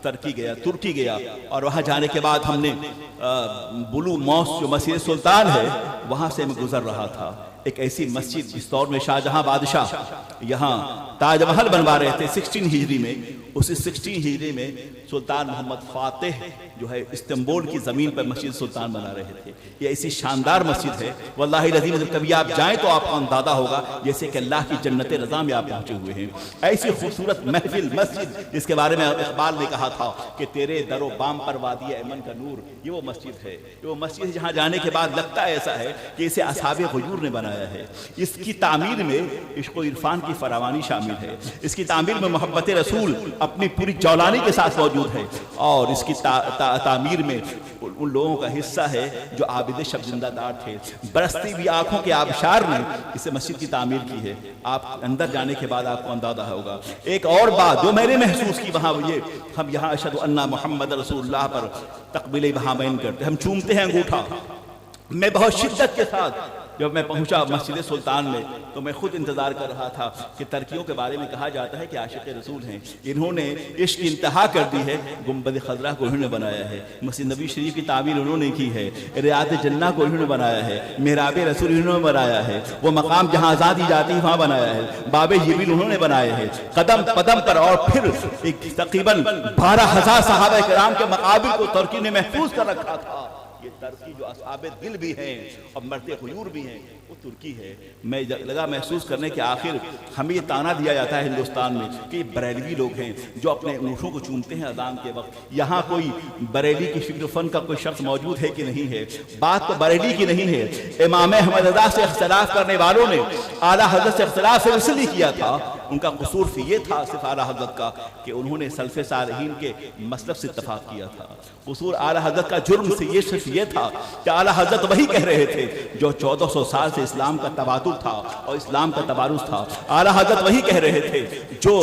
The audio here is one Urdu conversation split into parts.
ترکی گیا، ترکی گیا، اور وہاں جانے کے بعد ہم نے بلو موسک جو مسجد سلطان ہے وہاں سے میں گزر رہا تھا. ایک ایسی مسجد جس دور میں شاہ جہاں بادشاہ یہاں تاج محل بنوا رہے تھے 16 ہجری میں، اسی 16 ہجری میں سلطان محمد فاتح جو ہے استنبول کی زمین پر مسجد سلطان بنا رہے تھے. یہ ایسی شاندار مسجد ہے واللہ العظیم جب کبھی آپ جائیں تو آپ کو اندازہ ہوگا جیسے کہ اللہ کی جنت رضا میں آپ پہنچے ہوئے ہیں. ایسی خوبصورت محفل مسجد جس کے بارے میں اقبال نے کہا تھا کہ تیرے در و بام پر وادی ایمن کا نور، یہ وہ مسجد ہے. یہ وہ مسجد ہے جہاں جانے کے بعد لگتا ایسا ہے کہ اسے اصحاب غیور نے بنایا ہے. اس کی تعمیر میں عشق و عرفان کی فراوانی شامل ہے. اس کی تعمیر میں محبت رسول اپنی پوری جولانی کے ساتھ موجود ہے، اور اس کی تعمیر میں ان لوگوں کا حصہ ہے جو عابد شب زندہ دار تھے. برستی بھی آنکھوں کے آبشار نے اس مسجد کی تعمیر کی ہے. آپ اندر جانے کے بعد آپ کو اندازہ ہوگا. ایک اور بات جو میں نے محسوس کی وہاں وہ یہ، ہم یہاں اشہد ان محمد رسول اللہ پر تقبیل بہامین کرتے، ہم چومتے ہیں انگوٹھا. میں بہت شدت کے ساتھ جب میں پہنچا مسجد سلطان میں تو میں خود انتظار کر رہا تھا کہ ترکیوں کے بارے میں کہا جاتا ہے کہ عاشق رسول ہیں، انہوں نے عشق انتہا کر دی ہے. گنبد خضرا کو انہوں نے بنایا ہے، مسجد نبی شریف کی تعمیر انہوں نے کی ہے، ریاض جنہ کو انہوں نے بنایا ہے، محراب رسول انہوں نے بنایا ہے، وہ مقام جہاں آزادی جاتی وہاں بنایا ہے، باب جبریل انہوں نے بنائے ہیں. قدم قدم پر اور پھر ایک تقریباً 12,000 صحابہ کرام کے مقابر کو ترکی نے محفوظ کر رکھا تھا. یہ ترکی جو اصحاب دل بھی ہیں اور مرد غیور بھی ہیں وہ ترکی ہے. میں لگا محسوس کرنے کہ آخر ہمیں یہ تانا دیا جاتا ہے ہندوستان میں کہ یہ بریلوی لوگ ہیں جو اپنے انگوٹھوں کو چومتے ہیں اذان کے وقت. یہاں کوئی بریلی کی فکر فن کا کوئی شخص موجود ہے کہ نہیں ہے؟ بات تو بریلی کی نہیں ہے. امام احمد رضا سے اختلاف کرنے والوں نے اعلیٰ حضرت سے اختلاف سے اس لیے کیا تھا، ان کا قصور یہ تھا صرف اعلیٰ حضرت کا کہ انہوں نے سلف صالحین کے مسلک سے اتفاق کیا تھا. قصور اعلیٰ حضرت کا جرم سے یہ صرف یہ تھا کہ اعلیٰ حضرت وہی کہہ رہے تھے جو 1400 سال سے اسلام کا تبادل تھا اور اسلام کا تبارز تھا. اعلیٰ حضرت وہی کہہ رہے تھے جو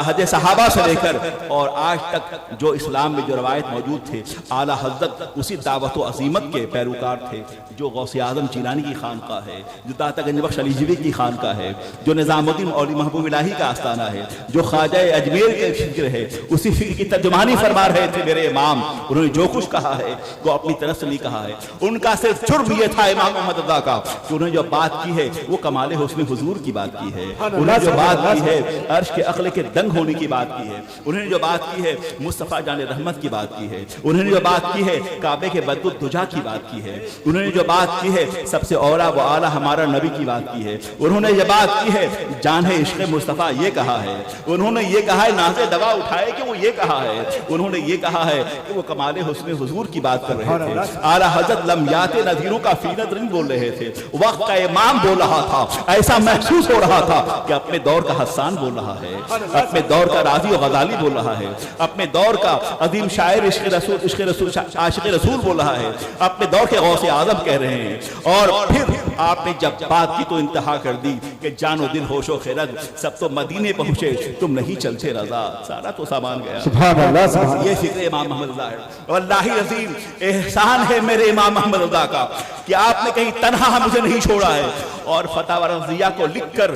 حضرت صحابہ سے لے کر اور آج تک جو اسلام میں جو روایت موجود تھے. اعلیٰ حضرت اسی دعوت و عظیمت کے پیروکار تھے جو غوث اعظم جیلانی کی خانقاہ ہے، جو داتا گنج بخش علی جوی کی خانقاہ ہے، جو نظام الدین اولی محبوب الہی کا آستانہ ہے، جو خواجہ اجمیر کے فکر ہے. اسی فکر کی ترجمانی فرما رہے تھے میرے امام. انہوں نے جو کچھ کہا ہے وہ اپنی طرف سے نہیں کہا ہے. ان کا صرف جرم یہ تھا امام محمد رضا کا کہ انہوں نے جو بات کی ہے وہ کمال حسن حضور کی بات کی ہے. انہوں نے جو بات کی ہے عرش کے عقل کے دنگ ہونے کی بات کی ہے. انہوں نے جو بات کی ہے مصطفیٰ جان رحمت کی بات کی ہے. انہوں نے جو بات کی ہے کعبے کے بدر الدجا کی بات کی ہے. انہوں نے جو بات کی ہے سب سے اولا و اعلیٰ ہمارا نبی کی بات کی ہے. انہوں نے یہ بات کی ہے جان ہے عشق مصطفیٰ یہ کہا ہے. انہوں نے یہ کہا ہے ناز دوا اٹھائے کہ وہ یہ کہا ہے. انہوں نے یہ کہا ہے کہ وہ کمال حسن حضور کی بات کر رہے تھے. اعلیٰ حضرت لمیات نذیروں کا فینت رنگ بول رہے تھے. وقت کا امام بول رہا تھا. ایسا محسوس ہو رہا تھا کہ اپنے دور کا حسان بول رہا ہے، اپنے دور کا راضی و غزالی بول رہا ہے، اپنے دور کا عظیم شاعر عشق رسول عاشق رسول بول رہا ہے، اپنے دور کے غوث اعظم کہہ رہے ہیں. اور پھر آپ نے جب بات کی تو انتہا کر دی کہ جان و دل ہوش و خرد سب تو مدینے پہنچے تم نہیں چلتے رضا. سارا تو سامان گیا. سبحان اللہ سبحان اللہ. یہ فکر امام محمد رضا ہے. واللہ عظیم احسان ہے میرے امام محمد رضا کا کہ آپ نے کہیں تنہا مجھے نہیں چھوڑا ہے. اور فتاوی رضیہ کو لکھ کر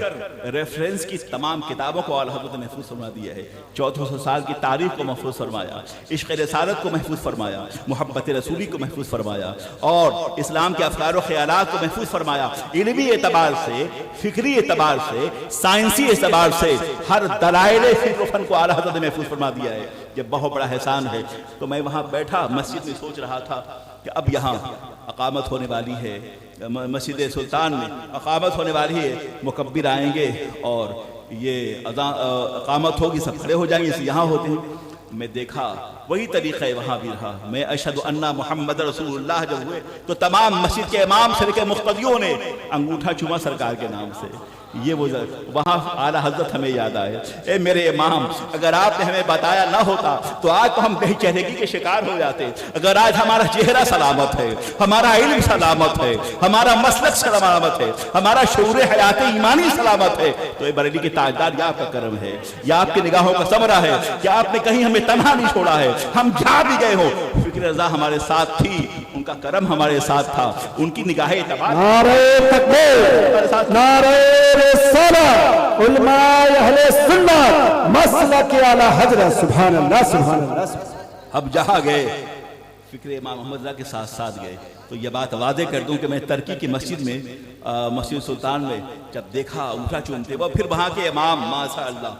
ریفرنس کی تمام کتابوں کو اعلیٰ حضرت نے محفوظ فرما دیا ہے. 1400 سال کی تاریخ کو محفوظ فرمایا، عشق رسالت کو محفوظ فرمایا، محبت رسولی کو محفوظ فرمایا، اور اسلام کے افکار و خیالات کو محفوظ فرمایا. علمی اعتبار سے، فکری اعتبار سے، سائنسی اعتبار سے ہر دلائل فکر و فن کو اعلیٰ حضرت نے محفوظ فرما دیا ہے. یہ بہت بڑا احسان ہے. تو میں وہاں بیٹھا مسجد میں سوچ رہا تھا کہ اب یہاں اقامت ہونے والی ہے، مسجد سلطان میں اقامت ہونے والی ہے. مکبر آئیں گے اور یہ اقامت ہوگی، سب کھڑے ہو جائیں گے، یہاں ہوتے ہیں. میں دیکھا وہی طریقہ وہاں بھی رہا. میں اشہد ان محمد رسول اللہ جب ہوئے تو تمام مسجد کے امام سے لے کے مقتدیوں نے انگوٹھا چوما سرکار کے نام سے. یہ وہ وہاں اعلیٰ حضرت ہمیں یاد آئے. اے میرے امام، اگر آپ نے ہمیں بتایا نہ ہوتا تو آج تو ہم بے چہرگی کے شکار ہو جاتے. اگر آج ہمارا چہرہ سلامت ہے، ہمارا علم سلامت ہے، ہمارا مسلک سلامت ہے، ہمارا شعور حیات ایمانی سلامت ہے تو اے بریلی کے تاجدار، یہ آپ کا کرم ہے، یہ آپ کی نگاہوں کا ثمرہ ہے کہ آپ نے کہیں ہمیں تنہا نہیں چھوڑا ہے. ہم جہاں بھی گئے ہوں فکر رضا ہمارے ساتھ تھی، ان کا کرم ہمارے ساتھ تھا، ان کی نگاہ اعتبار. نعرہ تکبیر، نعرہ سالہ علماء اہل سنت مسلک اعلی حضرت سبحان اللہ سبحان اللہ. اب جہاں گئے فکر امام محمد رضا کے ساتھ ساتھ گئے تو یہ بات واضح کر دوں کہ میں ترکی کی مسجد میں مسجد سلطان میں جب دیکھا انگوٹھا چومتے وہ پھر وہاں کے امام ماشاء اللہ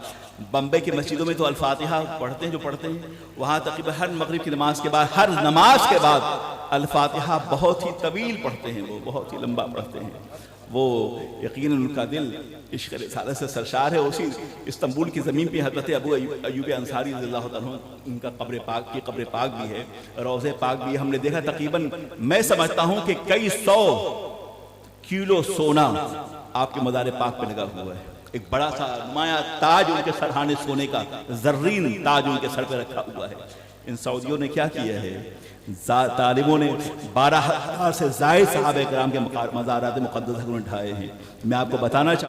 بمبئی کی مسجدوں میں تو الفاتحہ پڑھتے ہیں جو پڑھتے ہیں وہاں تقریباً ہر مغرب کی نماز کے بعد ہر نماز کے بعد الفاتحہ بہت ہی طویل پڑھتے ہیں وہ بہت ہی لمبا پڑھتے ہیں وہ یقیناً ان کا دل عشق رسالت سے سرشار ہے. اسی استنبول کی زمین پہ حضرت ابو ایوب انصاری رضی اللہ تعالیٰ عنہ ان کا قبر پاک بھی ہے روضہ پاک بھی ہے. ہم نے دیکھا تقریباً میں سمجھتا ہوں کہ کئی 100 کلو سونا آپ کے مزار پاک پہ لگا ہوا ہے. ایک بڑا سا نمایاں تاج ان کے سرہانے سونے کا زرین تاج ان کے سر پہ رکھا ہوا ہے. ان سعودیوں نے کیا کیا ہے طالبوں نے 12,000 سے زائد صحابہ کرام کے مزارات مقدسہ کو ڈھائے ہیں. میں آپ کو بتانا چاہتا ہوں